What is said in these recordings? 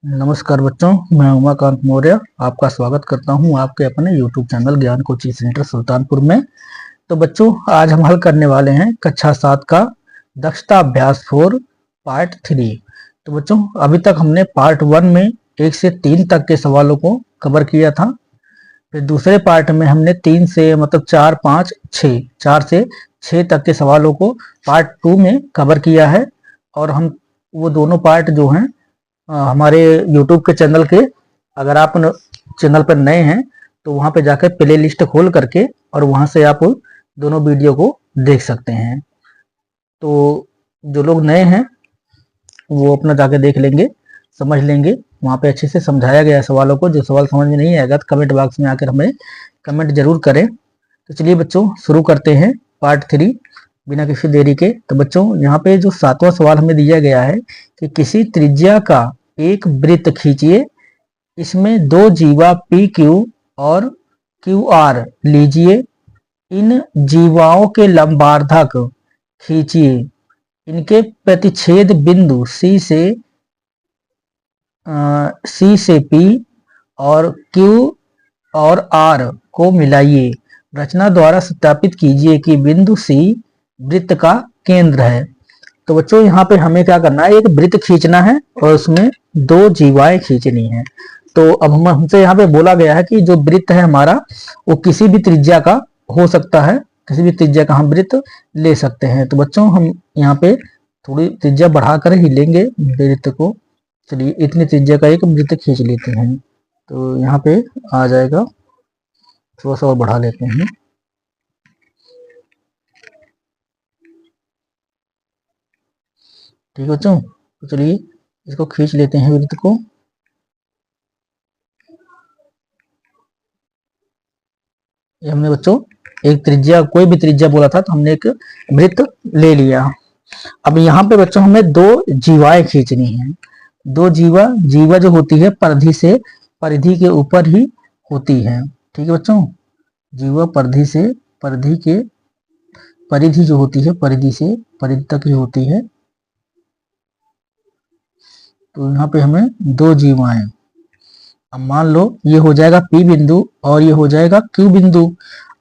नमस्कार बच्चों, मैं उमाकांत मौर्य आपका स्वागत करता हूं आपके अपने YouTube चैनल ज्ञान कोचिंग सेंटर सुल्तानपुर में। तो बच्चों, आज हम हल करने वाले हैं कक्षा 7 का दक्षता अभ्यास 4 पार्ट 3। तो बच्चों, अभी तक हमने पार्ट 1 में 1 से 3 तक के सवालों को कवर किया था। फिर दूसरे पार्ट में हमने 3 से 4, 5, 6, 4 से 6 तक के सवालों को पार्ट 2 में कवर किया है। और हम वो दोनों पार्ट जो हैं हमारे YouTube के चैनल के, अगर आप चैनल पर नए हैं तो वहां पे जाकर प्ले लिस्ट खोल करके और वहां से आप दोनों वीडियो को देख सकते हैं। तो जो लोग नए हैं वो अपना जाके देख लेंगे, समझ लेंगे। वहां पे अच्छे से समझाया गया है सवालों को। जो सवाल समझ में नहीं आएगा तो कमेंट बॉक्स में आकर हमें कमेंट जरूर करें। तो चलिए बच्चों, शुरू करते हैं पार्ट 3 बिना किसी देरी के। तो बच्चों, यहाँ पे जो 7वां सवाल हमें दिया गया है कि किसी त्रिज्या का एक वृत्त खींचिए, इसमें 2 जीवा पी क्यू और क्यू आर लीजिए, इन जीवाओं के लंबार्धक खींचिए, इनके प्रतिच्छेद बिंदु सी से पी और क्यू और आर को मिलाइए। रचना द्वारा सत्यापित कीजिए कि बिंदु सी वृत्त का केंद्र है। तो बच्चों, यहाँ पे हमें क्या करना है, एक वृत्त खींचना है और उसमें 2 जीवाएं खींचनी है। तो अब हमसे यहाँ पे बोला गया है कि जो वृत्त है हमारा वो किसी भी त्रिज्या का हो सकता है, किसी भी त्रिज्या का हम वृत्त ले सकते हैं। तो बच्चों, हम यहाँ पे थोड़ी त्रिज्या बढ़ाकर ही लेंगे वृत्त को। चलिए, इतनी त्रिज्या का एक वृत्त खींच लेते हैं। तो यहाँ पे आ जाएगा, थोड़ा सा और बढ़ा लेते हैं। ठीक है बच्चों, तो चलिए इसको खींच लेते हैं वृत्त को। ये हमने बच्चों एक त्रिज्या, कोई भी त्रिज्या बोला था तो हमने एक वृत्त ले लिया। अब यहाँ पे बच्चों हमें 2 जीवाएं खींचनी है। 2 जीवा जो होती है परिधि के ऊपर ही होती है। ठीक है बच्चों, जीवा परिधि के परिधि जो होती है परिधि से परिधि तक ही होती है। तो यहाँ पे हमें 2 जीवाएं, अब मान लो ये हो जाएगा P बिंदु और ये हो जाएगा Q बिंदु।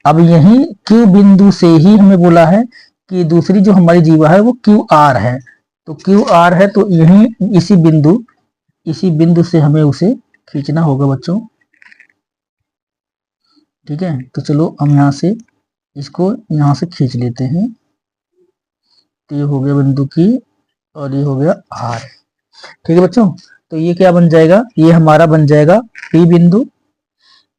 अब यही Q बिंदु से ही हमें बोला है कि दूसरी जो हमारी जीवा है वो QR है। तो QR है तो यही इसी बिंदु से हमें उसे खींचना होगा बच्चों। ठीक है, तो चलो हम यहाँ से इसको यहाँ से खींच लेते हैं। तो ये हो गया बिंदु की और ये हो गया R। ठीक है बच्चों, तो ये क्या बन जाएगा, ये हमारा बन जाएगा P बिंदु।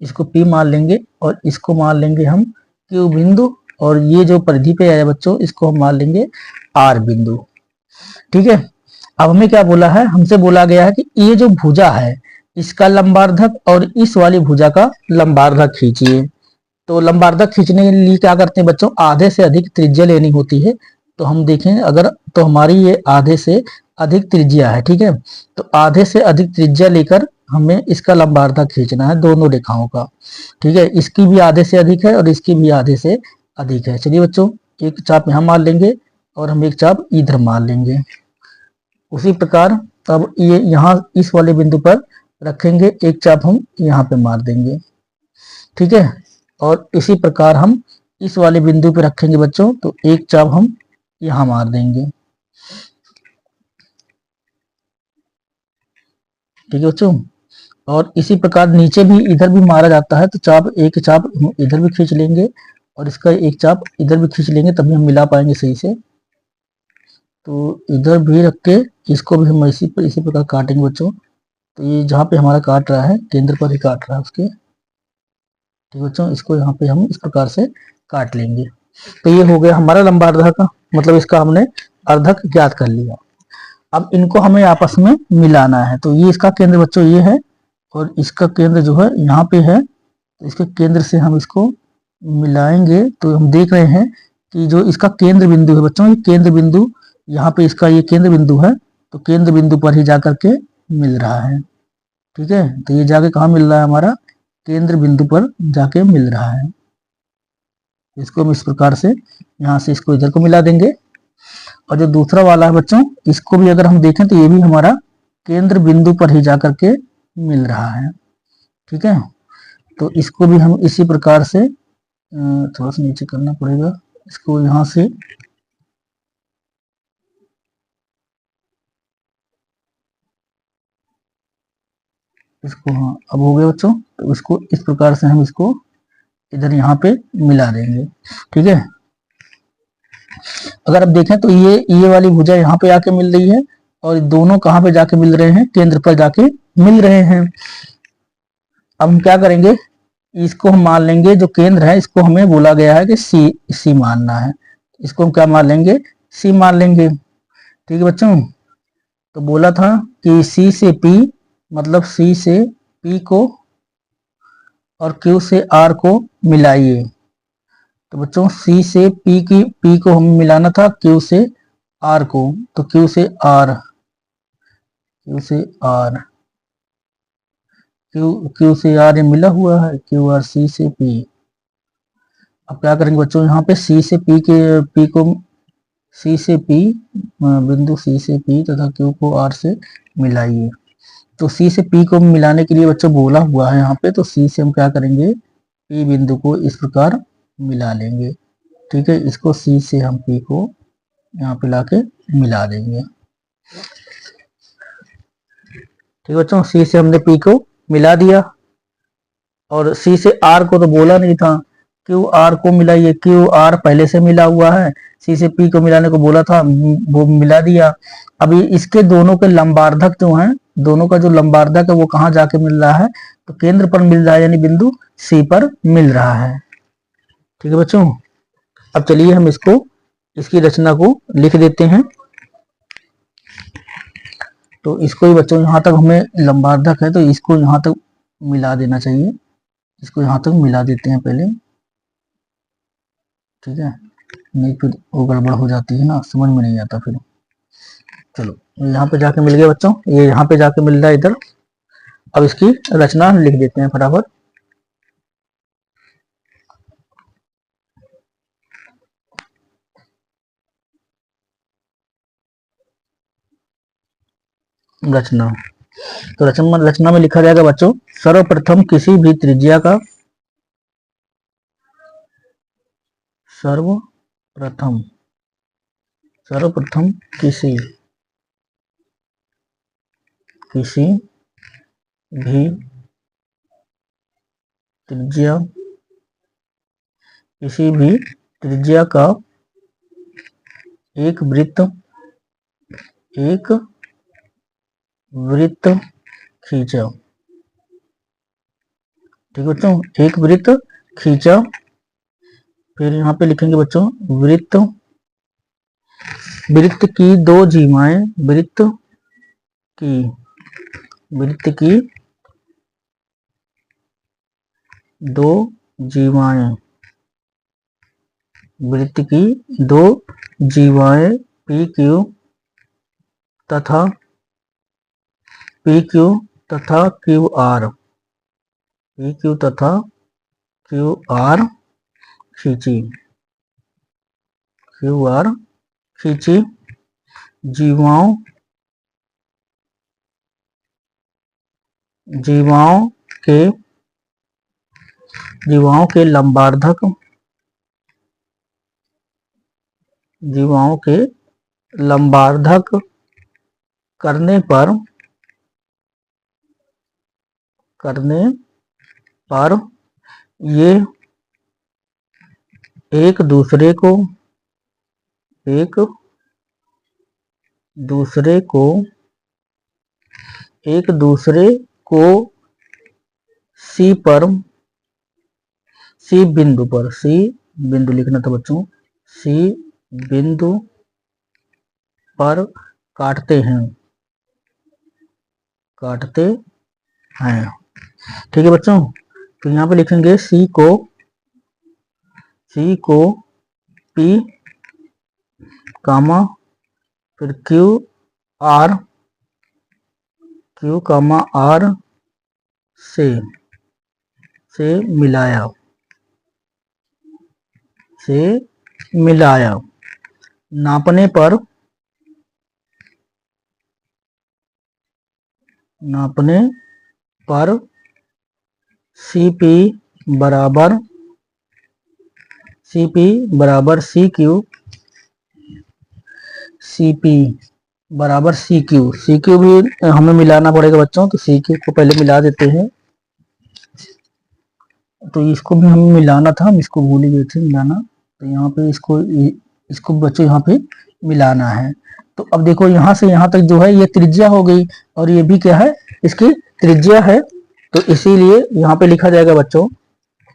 इसको P मान लेंगे और इसको मान लेंगे हम Q बिंदु, और ये जो परिधि पे आया बच्चों इसको हम मान लेंगे R बिंदु। ठीक है, अब हमें क्या बोला है, हमसे बोला गया है कि ये जो भुजा है इसका लंबार्धक और इस वाली भुजा का लंबार्धक खींचिए। तो लंबार्धक खींचने के लिए क्या करते हैं बच्चों, आधे से अधिक त्रिज्या लेनी होती है। तो हम देखें, अगर तो हमारी ये आधे से अधिक त्रिज्या है। ठीक है, तो आधे से अधिक त्रिज्या लेकर हमें इसका लंबार्धक खींचना है दोनों रेखाओं का। ठीक है, इसकी भी आधे से अधिक है और इसकी भी आधे से अधिक है। चलिए बच्चों, एक चाप यहाँ मार लेंगे और हम एक चाप इधर मार लेंगे। उसी प्रकार अब ये यहाँ इस वाले बिंदु पर रखेंगे, एक चाप हम यहाँ पे मार देंगे। ठीक है, और इसी प्रकार हम इस वाले बिंदु पे रखेंगे बच्चों, तो एक चाप हम यहाँ मार देंगे। ठीक है बच्चों, और इसी प्रकार नीचे भी इधर भी मारा जाता है। तो एक चाप इधर भी खींच लेंगे और इसका एक चाप इधर भी खींच लेंगे, तभी हम मिला पाएंगे सही से। तो इधर भी रख के इसको भी हम इसी प्रकार काटेंगे बच्चों। तो ये जहाँ पे हमारा काट रहा है केंद्र पर ही काट रहा है उसके। ठीक बच्चों, इसको यहाँ पे हम इस प्रकार से काट लेंगे। तो ये हो गया हमारा लंबार्धक का, मतलब इसका हमने अर्धक ज्ञात कर लिया। अब इनको हमें आपस में मिलाना है। तो ये इसका केंद्र बच्चों ये है और इसका केंद्र जो है यहाँ पे है। तो इसके केंद्र से हम इसको मिलाएंगे तो हम देख रहे हैं कि जो इसका केंद्र बिंदु है बच्चों, ये केंद्र बिंदु यहाँ पे इसका ये केंद्र बिंदु है। तो केंद्र बिंदु पर ही जाकर के मिल रहा है। ठीक है, तो ये जाके कहाँ मिल रहा है, हमारा केंद्र बिंदु पर जाके मिल रहा है। इसको हम इस प्रकार से यहाँ से इसको इधर को मिला देंगे। और जो दूसरा वाला है बच्चों, इसको भी अगर हम देखें तो ये भी हमारा केंद्र बिंदु पर ही जाकर के मिल रहा है। ठीक है, तो इसको भी हम इसी प्रकार से थोड़ा सा नीचे करना पड़ेगा, इसको यहाँ से इसको, हाँ अब हो गया बच्चों। तो इसको इस प्रकार से हम इसको इधर यहाँ पे मिला देंगे। ठीक है, अगर आप देखें तो ये वाली भुजा यहाँ पे आके मिल रही है और दोनों कहाँ पे जाके मिल रहे हैं, केंद्र पर जाके मिल रहे हैं। अब हम क्या करेंगे, इसको हम मान लेंगे जो केंद्र है इसको हमें बोला गया है कि सी मानना है, इसको हम क्या मान लेंगे, सी मान लेंगे। ठीक है बच्चों, तो बोला था कि सी से पी मतलब सी से पी को और क्यू से आर को मिलाइए। तो बच्चों सी से पी को हमें मिलाना था क्यू से आर को, तो क्यू से आर क्यू से आर ये मिला हुआ है, क्यू आर सी से पी। अब क्या करेंगे बच्चों, यहाँ पे सी से पी को सी से पी बिंदु सी से पी तथा क्यू को आर से मिलाइए। तो सी से पी को मिलाने के लिए बच्चों बोला हुआ है यहाँ पे, तो सी से हम क्या करेंगे, पी बिंदु को इस प्रकार मिला लेंगे। ठीक है, इसको सी से हम पी को यहाँ पे लाके मिला देंगे। ठीक है बच्चों, सी से हमने पी को मिला दिया और सी से आर को तो बोला नहीं था, क्यू आर को मिलाइए, क्यू आर पहले से मिला हुआ है, सी से पी को मिलाने को बोला था, वो मिला दिया। अभी इसके दोनों के लंबार्धक जो हैं, दोनों का जो लंबार्धक है वो कहाँ जाके मिल रहा है, तो केंद्र पर मिल रहा है, यानी बिंदु सी पर मिल रहा है। ठीक है बच्चों, अब चलिए हम इसकी रचना को लिख देते हैं। तो इसको ही बच्चों यहाँ तक हमें लंबार्धक है तो इसको यहाँ तक मिला देना चाहिए, इसको यहाँ तक मिला देते हैं पहले। ठीक है, नहीं फिर वो गड़बड़ हो जाती है ना, समझ में नहीं आता फिर। चलो यहाँ पे जाके मिल गया बच्चों, ये यहाँ पे जाके मिल रहा है इधर। अब इसकी रचना लिख देते हैं फटाफट। रचना, तो रचना में लिखा जाएगा बच्चों, सर्वप्रथम किसी भी त्रिज्या का सर्वप्रथम किसी भी त्रिज्या का एक वृत्त खींचा। ठीक है बच्चों, एक वृत्त खींचा। फिर यहाँ पे लिखेंगे बच्चों, वृत्त की दो जीवाएं, वृत्त की दो जीवाएं, पी क्यू तथा क्यू आर खींची। जीवाओं के लंबार्धक करने पर ये एक दूसरे को सी बिंदु लिखना था बच्चों, सी बिंदु पर काटते हैं। ठीक है बच्चों, तो यहाँ पे लिखेंगे सी को पी कामा फिर क्यू कामा आर से मिलाया। नापने पर नापने पर CP बराबर CQ, CP बराबर CQ भी हमें मिलाना पड़ेगा बच्चों। तो CQ को पहले मिला देते हैं। तो इसको भी हमें मिलाना था, हम इसको भूल ही गए थे मिलाना। तो यहाँ पे इसको बच्चों यहाँ पे मिलाना है। तो अब देखो यहाँ से यहाँ तक जो है ये त्रिज्या हो गई, और ये भी क्या है, इसकी त्रिज्या है। तो इसीलिए यहाँ पे लिखा जाएगा बच्चों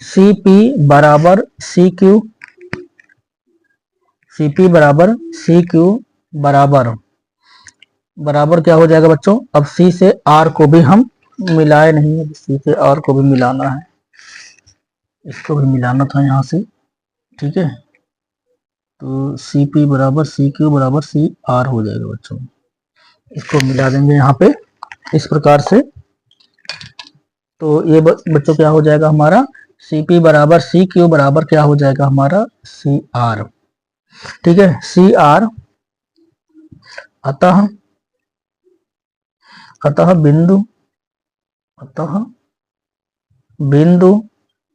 CP बराबर CQ, CP बराबर CQ बराबर क्या हो जाएगा बच्चों। अब C से R को भी हम मिलाए नहीं है, C से R को भी मिलाना है, इसको भी मिलाना था यहाँ से। ठीक है, तो CP बराबर CQ बराबर CR हो जाएगा बच्चों। इसको मिला देंगे यहाँ पे इस प्रकार से। तो ये बच्चों क्या हो जाएगा हमारा, CP बराबर CQ बराबर क्या हो जाएगा हमारा CR। ठीक है, CR। अतः बिंदु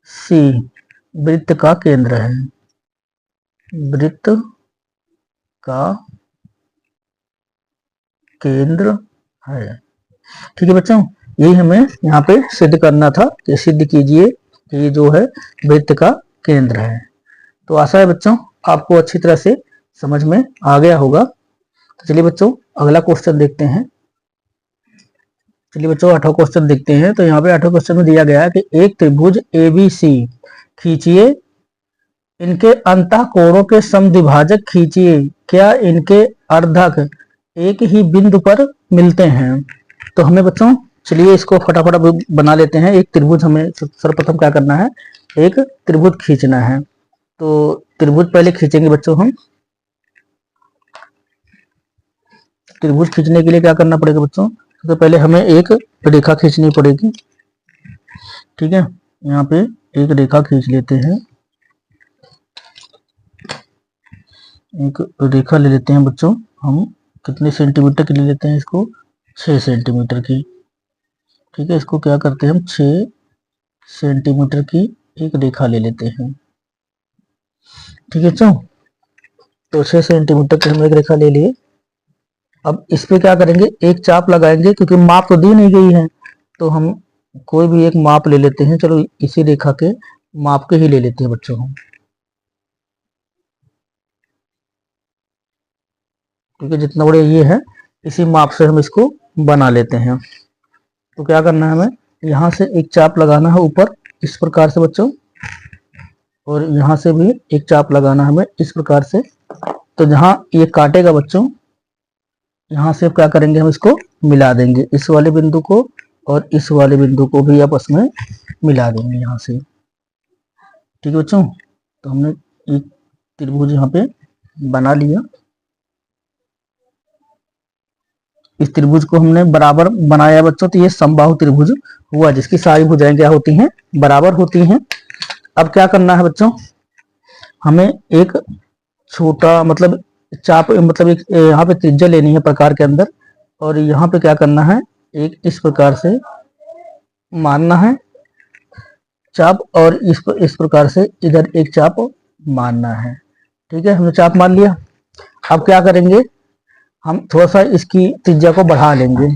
C वृत्त का केंद्र है, वृत्त का केंद्र है। ठीक है बच्चों, यही हमें यहाँ पे सिद्ध करना था कि सिद्ध कीजिए कि ये जो है वृत्त का केंद्र है। तो आशा है बच्चों आपको अच्छी तरह से समझ में आ गया होगा। तो चलिए बच्चों अगला क्वेश्चन देखते हैं। चलिए बच्चों 8वां क्वेश्चन देखते हैं। तो यहाँ पे 8वें क्वेश्चन में दिया गया है कि एक त्रिभुज ABC खींचिए, इनके अंतः कोणों के समद्विभाजक खींचिए, क्या इनके अर्धक एक ही बिंदु पर मिलते हैं। तो हमें बच्चों चलिए इसको फटाफट बना लेते हैं। एक त्रिभुज हमें सर्वप्रथम क्या करना है, एक त्रिभुज खींचना है। तो त्रिभुज पहले खींचेंगे बच्चों हम। त्रिभुज खींचने के लिए क्या करना पड़ेगा बच्चों, तो पहले हमें एक रेखा खींचनी पड़ेगी। ठीक है, यहाँ पे एक रेखा खींच लेते हैं, एक रेखा ले लेते हैं बच्चों। हम कितने सेंटीमीटर की ले लेते हैं इसको, 6 सेंटीमीटर की। ठीक है, इसको क्या करते हैं हम 6 सेंटीमीटर की एक रेखा ले लेते हैं। ठीक है बच्चों, तो 6 सेंटीमीटर की हम एक रेखा ले लिए। अब इस पे क्या करेंगे, एक चाप लगाएंगे, क्योंकि माप तो दी नहीं गई है। तो हम कोई भी एक माप ले लेते हैं। चलो इसी रेखा के माप के ही ले लेते हैं बच्चों हम, क्योंकि जितना बड़ा ये है इसी माप से हम इसको बना लेते हैं। तो क्या करना है, हमें यहाँ से एक चाप लगाना है ऊपर इस प्रकार से बच्चों, और यहाँ से भी एक चाप लगाना है हमें इस प्रकार से। तो जहाँ ये काटेगा बच्चों, यहाँ से क्या करेंगे, हम इसको मिला देंगे, इस वाले बिंदु को और इस वाले बिंदु को भी आपस में मिला देंगे यहाँ से। ठीक है बच्चों, तो हमने एक त्रिभुज यहाँ पे बना लिया। इस त्रिभुज को हमने बराबर बनाया बच्चों, तो ये समबाहु त्रिभुज हुआ, जिसकी सारी भुजाएं क्या होती हैं, बराबर होती हैं। अब क्या करना है बच्चों, हमें एक छोटा मतलब चाप मतलब एक यहाँ पे त्रिज्या लेनी है प्रकार के अंदर, और यहाँ पे क्या करना है, एक इस प्रकार से मानना है चाप, और इस प्रकार से इधर एक चाप मानना है। ठीक है, हमने चाप मान लिया। अब क्या करेंगे, हम थोड़ा सा इसकी त्रिज्या को बढ़ा लेंगे।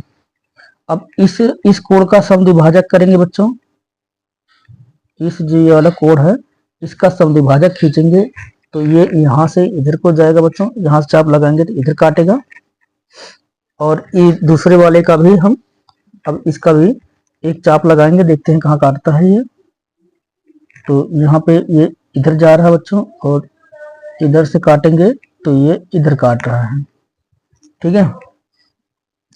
अब इस कोण का समद्विभाजक करेंगे बच्चों, इस जो ये वाला कोण है इसका समद्विभाजक खींचेंगे। तो ये यहाँ से इधर को जाएगा बच्चों, यहाँ से चाप लगाएंगे तो इधर काटेगा, और ये दूसरे वाले का भी हम अब इसका भी एक चाप लगाएंगे, देखते हैं कहाँ काटता है ये। तो यहाँ पे ये इधर जा रहा है बच्चों, और इधर से काटेंगे तो ये इधर काट रहा है। ठीक है,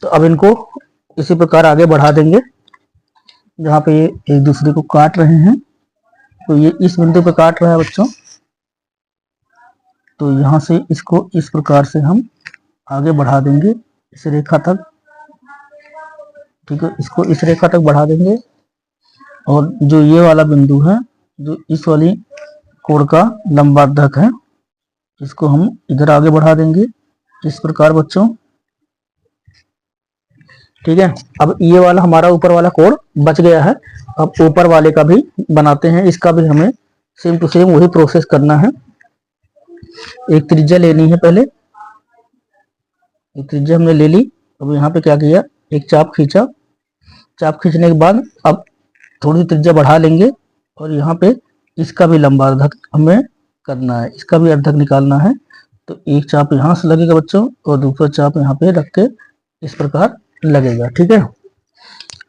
तो अब इनको इसी प्रकार आगे बढ़ा देंगे, जहाँ पे ये एक दूसरे को काट रहे हैं। तो ये इस बिंदु पे काट रहा है बच्चों, तो यहाँ से इसको इस प्रकार से हम आगे बढ़ा देंगे इस रेखा तक। ठीक है, इसको इस रेखा तक बढ़ा देंगे, और जो ये वाला बिंदु है, जो इस वाली कोण का लंबार्धक है, इसको हम इधर आगे बढ़ा देंगे इस प्रकार बच्चों। ठीक है। अब ये वाला हमारा ऊपर वाला कोण बच गया है। अब ऊपर वाले का भी बनाते हैं, इसका भी हमें सेम टू सेम वही प्रोसेस करना है। एक त्रिज्या लेनी है पहले, एक त्रिज्या हमने ले ली। अब यहाँ पे क्या किया, एक चाप खींचा, चाप खींचने के बाद अब थोड़ी सी त्रिज्या बढ़ा लेंगे और यहाँ पे इसका भी लंबा अर्धक हमें करना है, इसका भी अर्धक निकालना है। तो एक चाप यहाँ से लगेगा बच्चों और दूसरा चाप यहाँ पे रख के इस प्रकार लगेगा। ठीक है।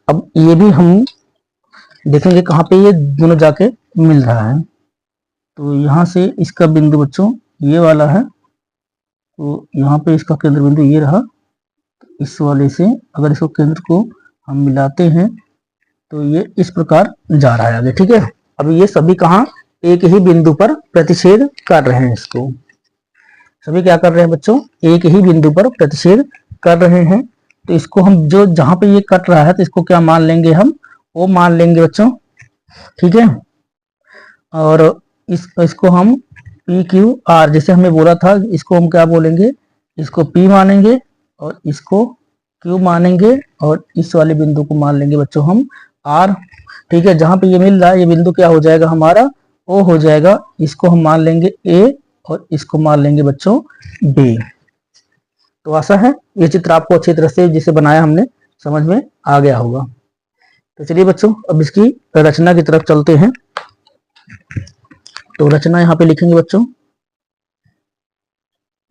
अब ये भी हम देखेंगे कहाँ पे ये दोनों जाके मिल रहा है। तो यहाँ से इसका बिंदु बच्चों ये वाला है, तो यहाँ पे इसका केंद्र बिंदु ये रहा। इस वाले से अगर इसको केंद्र को हम मिलाते हैं तो ये इस प्रकार जा रहा है आगे। ठीक है। अब ये सभी कहाँ एक ही बिंदु पर प्रतिच्छेद कर रहे हैं, इसको सभी क्या कर रहे हैं बच्चों, एक ही बिंदु पर प्रतिच्छेद कर रहे हैं। तो इसको हम जो जहां पे ये कट रहा है तो इसको क्या मान लेंगे, हम ओ मान लेंगे बच्चों। ठीक है। और इसको हम पी क्यू आर, जैसे हमने बोला था, इसको हम क्या बोलेंगे, इसको पी मानेंगे और इसको क्यू मानेंगे और इस वाले बिंदु को मान लेंगे बच्चों हम आर। ठीक है। जहां पे ये मिल रहा है ये बिंदु क्या हो जाएगा हमारा, ओ हो जाएगा। इसको हम मान लेंगे ए और इसको मान लेंगे बच्चों बी। तो आशा है ये चित्र आपको अच्छी तरह से जिसे बनाया हमने समझ में आ गया होगा। तो चलिए बच्चों अब इसकी रचना की तरफ चलते हैं। तो रचना यहाँ पे लिखेंगे बच्चों,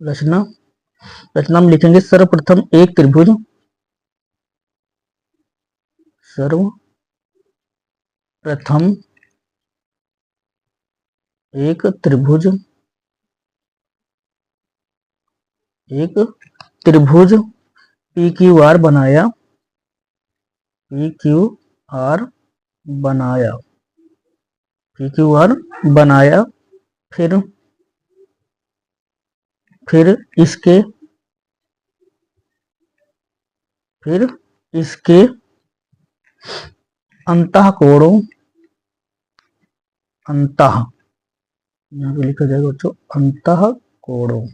रचना में लिखेंगे सर्वप्रथम एक त्रिभुज, सर्वप्रथम एक त्रिभुज, एक त्रिभुज पी क्यू आर बनाया, पी क्यू आर बनाया, पी क्यू आर बनाया। फिर इसके अंतःकोणों, अंतः यहाँ पे लिखा जाएगा बच्चों अंतःकोणों,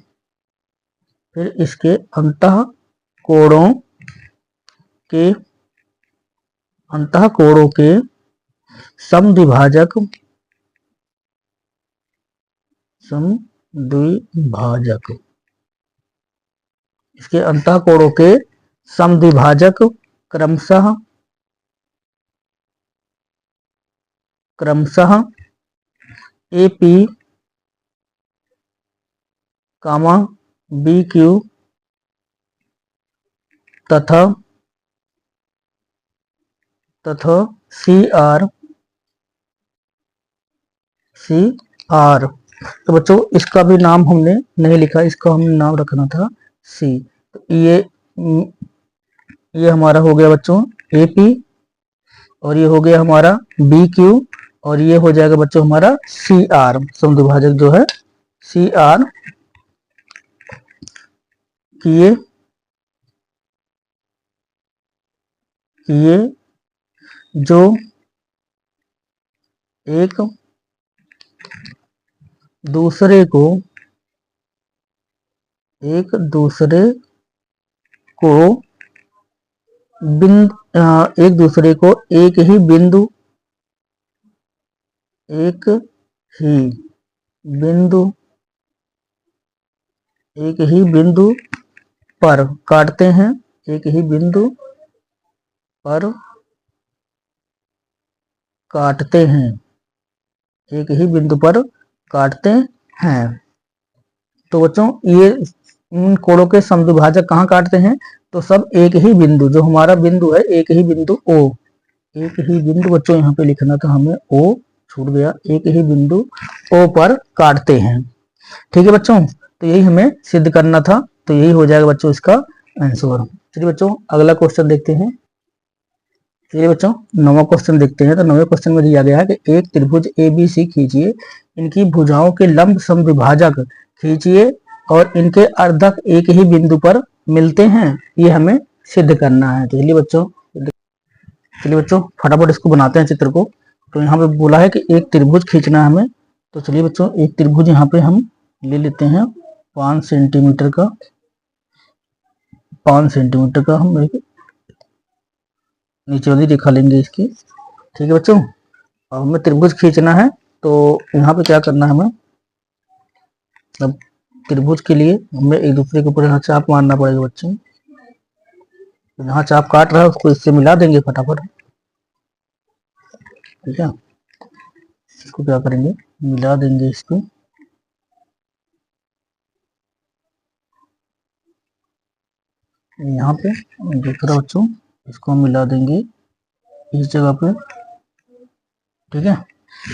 फिर इसके अंतःकोणों के समद्विभाजक, इसके अंतःकोणों के समद्विभाजक क्रमशः A P comma B Q तथा सी आर। तो बच्चों इसका भी नाम हमने नहीं लिखा, इसका हमने नाम रखना था सी। तो ये हमारा हो गया बच्चों ए पी और ये हो गया हमारा बी क्यू और ये हो जाएगा बच्चों हमारा सी आर, समद्विभाजक जो है सी आर। किए जो एक दूसरे को एक ही बिंदु पर काटते हैं, एक ही बिंदु पर काटते हैं, एक ही बिंदु पर काटते हैं। तो बच्चों ये इन कोणों के समद्विभाजक कहाँ काटते हैं, तो सब एक ही बिंदु, जो हमारा बिंदु है एक ही बिंदु ओ, एक ही बिंदु बच्चों यहाँ पे लिखना था हमें, ओ छूट गया, एक ही बिंदु ओ पर काटते हैं। ठीक है बच्चों, तो यही हमें सिद्ध करना था, तो यही हो जाएगा बच्चों इसका आंसर। चलिए बच्चों अगला क्वेश्चन देखते हैं। चलिए बच्चों 9वां क्वेश्चन देखते हैं। तो 9वें क्वेश्चन में दिया गया है कि एक त्रिभुज ए बी सी खींचिए, इनकी भुजाओं के लंब समद्विभाजक खींचिए और इनके अर्धक एक ही बिंदु पर मिलते हैं, ये हमें सिद्ध करना है। तो चलिए बच्चों फटाफट इसको बनाते हैं चित्र को। तो यहाँ पे बोला है कि एक त्रिभुज खींचना है हमें। तो चलिए बच्चों एक त्रिभुज यहाँ पे हम ले लेते हैं 5 सेंटीमीटर का, 5 सेंटीमीटर का हम नीचे वाली रेखा लेंगे इसकी। ठीक है बच्चों, और हमें त्रिभुज खींचना है, तो यहाँ पे क्या करना है हमें, अब त्रिभुज के लिए हमें एक दूसरे के ऊपर यहाँ चाप मारना पड़ेगा बच्चों। तो जहाँ चाप काट रहा है उसको इससे मिला देंगे फटाफट। ठीक है, इसको क्या करेंगे, मिला देंगे इसको। यहाँ पे दूसरा बच्चों इसको हम मिला देंगे इस जगह पे। ठीक है,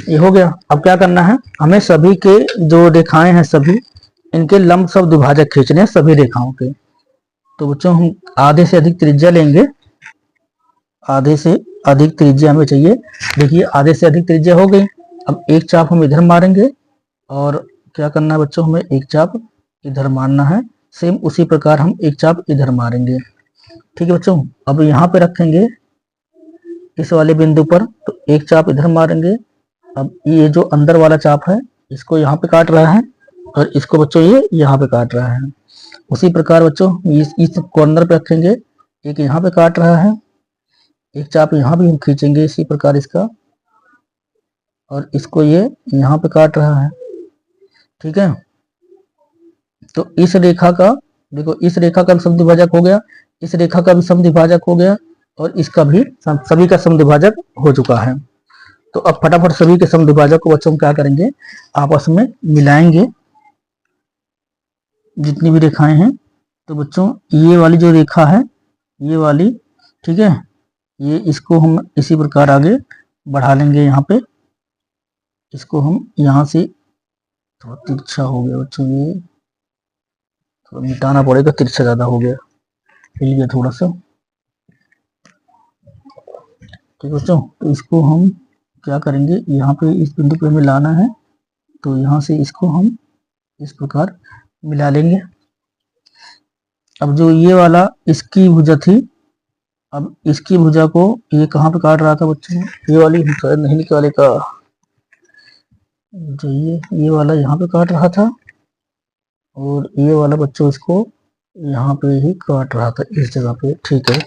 ये हो गया। अब क्या करना है, हमें सभी के जो रेखाएं हैं सभी इनके लंब सब द्विभाजक खींचने हैं सभी रेखाओं के। तो बच्चों हम आधे से अधिक त्रिज्या लेंगे, आधे से अधिक त्रिज्या हमें चाहिए। देखिए आधे से अधिक त्रिज्या हो गई। अब एक चाप हम इधर मारेंगे और क्या करना है बच्चों, हमें एक चाप इधर मारना है। सेम उसी प्रकार हम एक चाप इधर मारेंगे। ठीक है बच्चों, अब यहाँ पे रखेंगे इस वाले बिंदु पर, तो एक चाप इधर मारेंगे। अब ये जो अंदर वाला चाप है इसको यहाँ पे काट रहा है और इसको बच्चों ये यहाँ पे काट रहा है। उसी प्रकार बच्चों इस कॉर्नर पे रखेंगे, एक यहाँ पे काट रहा है, एक चाप यहाँ भी हम खींचेंगे इसी प्रकार इसका, और इसको ये यहाँ पे काट रहा है। ठीक है, तो इस रेखा का देखो, इस रेखा का समद्विभाजक हो गया, इस रेखा का भी समद्विभाजक हो गया, और इसका भी सभी का समद्विभाजक हो चुका है। तो अब फटाफट सभी के समद्विभाजक को बच्चों क्या करेंगे, आपस में मिलाएंगे जितनी भी रेखाएं हैं। तो बच्चों ये वाली जो रेखा है, ये वाली, ठीक है, ये इसको हम इसी प्रकार आगे बढ़ा लेंगे। यहाँ पे इसको हम यहाँ से थोड़ा तिरछा हो गया बच्चों, ये थोड़ा मिटाना पड़ेगा, तिरछा ज्यादा हो गया, हिल गया थोड़ा सा। ठीक है बच्चों, तो इसको हम क्या करेंगे, यहाँ पे इस बिंदु पे हमें लाना है, तो यहाँ से इसको हम इस प्रकार मिला लेंगे। अब जो ये वाला इसकी भुजा थी, अब इसकी भुजा को ये कहाँ पे काट रहा था बच्चों, ये वाली शायद नहीं निकाले का, जो ये वाला यहाँ पे काट रहा था, और ये वाला बच्चों इसको यहाँ पे ही काट रहा था इस जगह पे। ठीक है,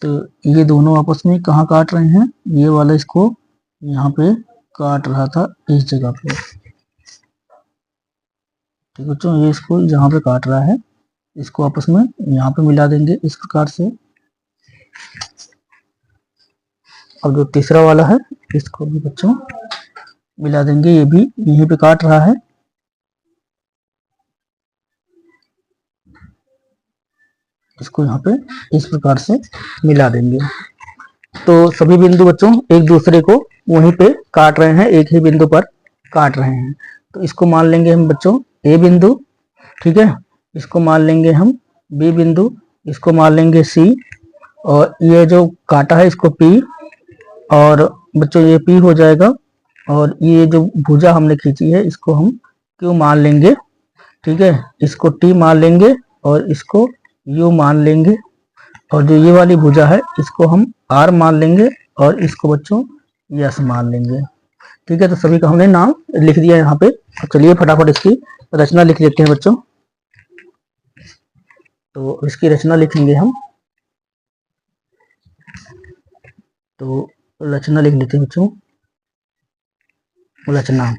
तो ये दोनों आपस में कहाँ काट रहे हैं, ये वाला इसको यहाँ पे काट रहा था इस जगह पे। ठीक है बच्चों, ये इसको जहाँ पे काट रहा है इसको आपस में यहाँ पे मिला देंगे इस प्रकार से। अब जो तीसरा वाला है इसको भी बच्चों मिला देंगे, ये भी यहीं पे काट रहा है। इसको यहाँ पे इस प्रकार से मिला देंगे। तो सभी बिंदु बच्चों एक दूसरे को वहीं पे काट रहे हैं, एक ही बिंदु पर काट रहे हैं। तो इसको मान लेंगे हम बच्चों ए बिंदु, ठीक है, इसको मान लेंगे हम बी बिंदु, इसको मान लेंगे सी, और ये जो काटा है इसको पी, और बच्चों ये पी हो जाएगा, और ये जो भुजा हमने खींची है इसको हम क्यू मान लेंगे। ठीक है, इसको टी मान लेंगे और इसको यू मान लेंगे, और जो ये वाली भुजा है इसको हम आर मान लेंगे और इसको बच्चों यस मान लेंगे। ठीक है, तो सभी का हमने नाम लिख दिया यहाँ पे। तो चलिए फटाफट इसकी रचना लिख लेते हैं बच्चों। तो इसकी रचना लिखेंगे हम, तो रचना लिख लेते हैं बच्चों। रचना,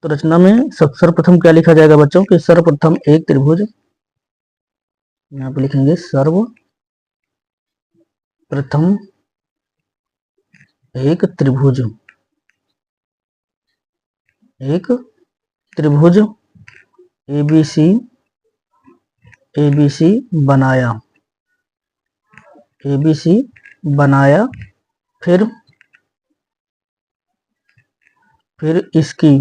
तो रचना में सर्वप्रथम क्या लिखा जाएगा बच्चों कि सर्वप्रथम एक त्रिभुज, यहाँ पे लिखेंगे सर्वप्रथम एक त्रिभुज, एक त्रिभुज एबीसी बनाया, एबीसी बनाया, फिर इसकी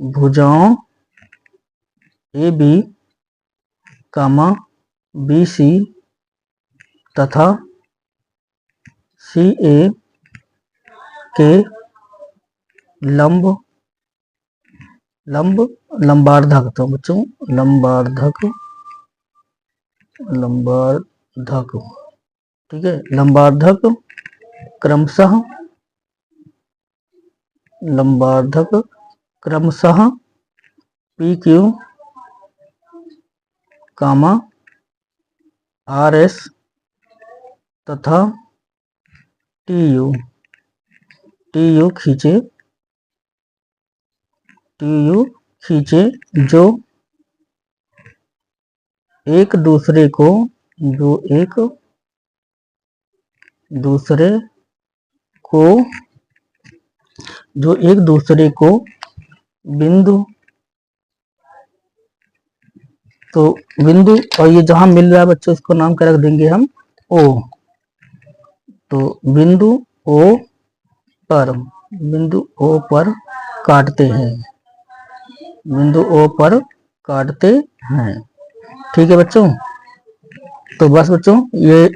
भुजाओं, A B comma B C तथा सी ए के लंबार्धक, तो बच्चों लंबार्धक, ठीक है, लंबार्धक क्रमशः PQ, RS तथा TU खींचे जो एक दूसरे को बिंदु, तो बिंदु और ये जहां मिल रहा है बच्चों इसको नाम क्या रख देंगे हम O। तो बिंदु O पर काटते हैं। ठीक है बच्चों। तो बस बच्चों ये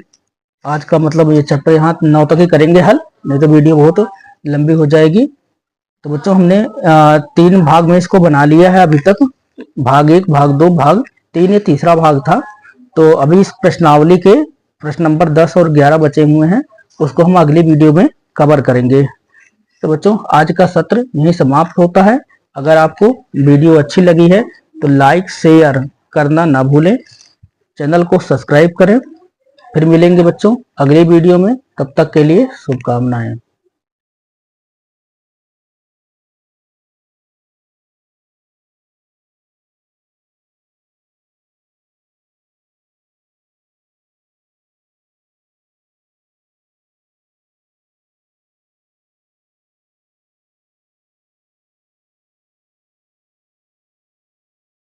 आज का मतलब ये चैप्टर यहाँ 9 तक ही करेंगे हल, नहीं तो वीडियो बहुत लंबी हो जाएगी। तो बच्चों हमने 3 भाग में इसको बना लिया है अभी तक, भाग 1, भाग 2, भाग 3, ये तीसरा भाग था। तो अभी इस प्रश्नावली के प्रश्न नंबर 10 और 11 बचे हुए हैं, उसको हम अगली वीडियो में कवर करेंगे। तो बच्चों आज का सत्र यहीं समाप्त होता है। अगर आपको वीडियो अच्छी लगी है तो लाइक शेयर करना ना भूलें, चैनल को सब्सक्राइब करें। फिर मिलेंगे बच्चों अगले वीडियो में, तब तक के लिए शुभकामनाएं।